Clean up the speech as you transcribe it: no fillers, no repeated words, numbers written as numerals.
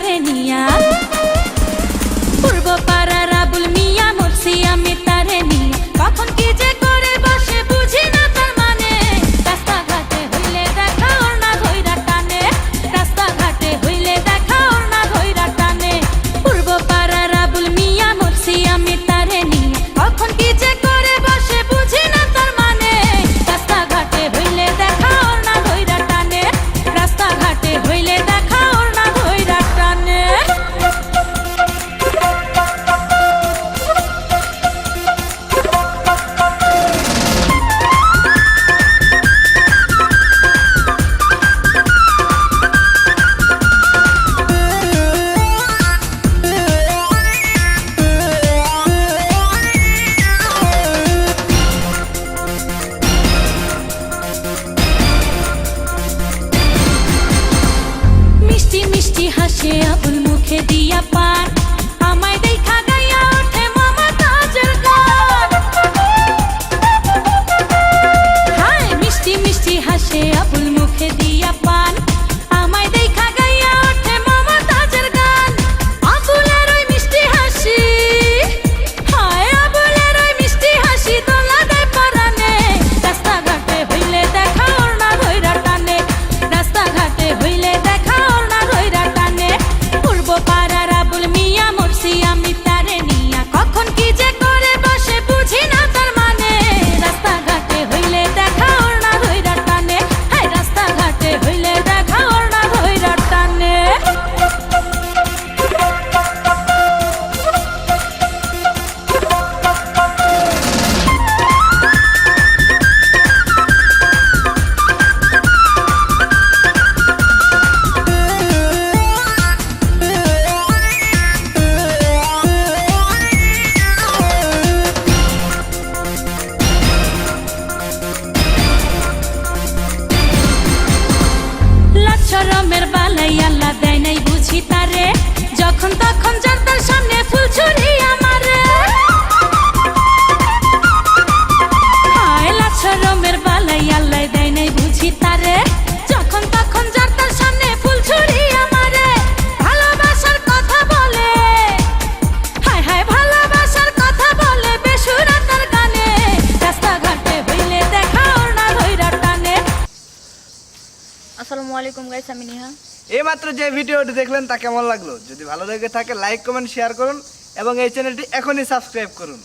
তারে নিয়া পূর্ব পাড়ার আবুল মিয়া মরছি আমি তারে নিয়া কখন কি যে করে বসে বুঝি না তার মানে রাস্তাঘাটে হইলে দেখা ওর না ধইরা টানে রাস্তাঘাটে হইলে দেখা ওর না ধইরা টানে পূর্ব পাড়ার আবুল মিয়া মরছি আমি তারে নিয়া কখন কি যে করে বসে বুঝি না তার মানে রাস্তাঘাটে হইলে দেখা ওর না ধইরা টানে রাস্তাঘাটে হইলে দেখা ওর না ধইরা টানে মিষ্টি মিষ্টি হাসে আবুল মুখে দিয়া পান আমায় দেখা গাইয়া ওঠে মমতাজের গান হায় মিষ্টি মিষ্টি হাসে আবুল মুখে দিয়া পান আমায় দেখা গাইয়া ওঠে মমতাজের গান আবুলের ওই মিষ্টি হাসি হায় আবুলের ওই মিষ্টি হাসি তোলা দেয় পরানে রাস্তাঘাটে হইলে দেখা ওর না ধইরা টানে রাস্তাঘাটে হইলে দেখা ওর না ধইরা টানে পূর্ব পাড়ার আবুল মিয়া মরছি আমি তারে নিয়া কখন কি যে করে বসে বুঝি না তার মানে রাস্তাঘাটে হইলে দেখা ওর না ধইরা টানে হায় রাস্তাঘাটে হইলে দেখা ওর না ধইরা টানে লাচ্ছরমের বালাই আল্লাহ দেয় নাই বুঝি তারে যখন তখন যার তার সামনে ফুল ছুরি আমারে হায় লাচ্ছরমের বালাই আল্লাহ দেয় নাই বুঝি তারে যখন তখন যার তার সামনে ফুল ছুরি আমারে ভালোবাসার কথা বলে হায় হায় ভালোবাসার কথা বলে বেসুরা তার গানে রাস্তাঘাটে হইলে দেখা ওর না ধইরা টানে। আসসালামু আলাইকুম গাইস, আমি নিহা। এইমাত্র যে ভিডিওটি দেখলেন তা কেমন লাগলো? যদি ভালো লেগে থাকে লাইক কমেন্ট শেয়ার করুন এবং এই চ্যানেলটি এখনই সাবস্ক্রাইব করুন।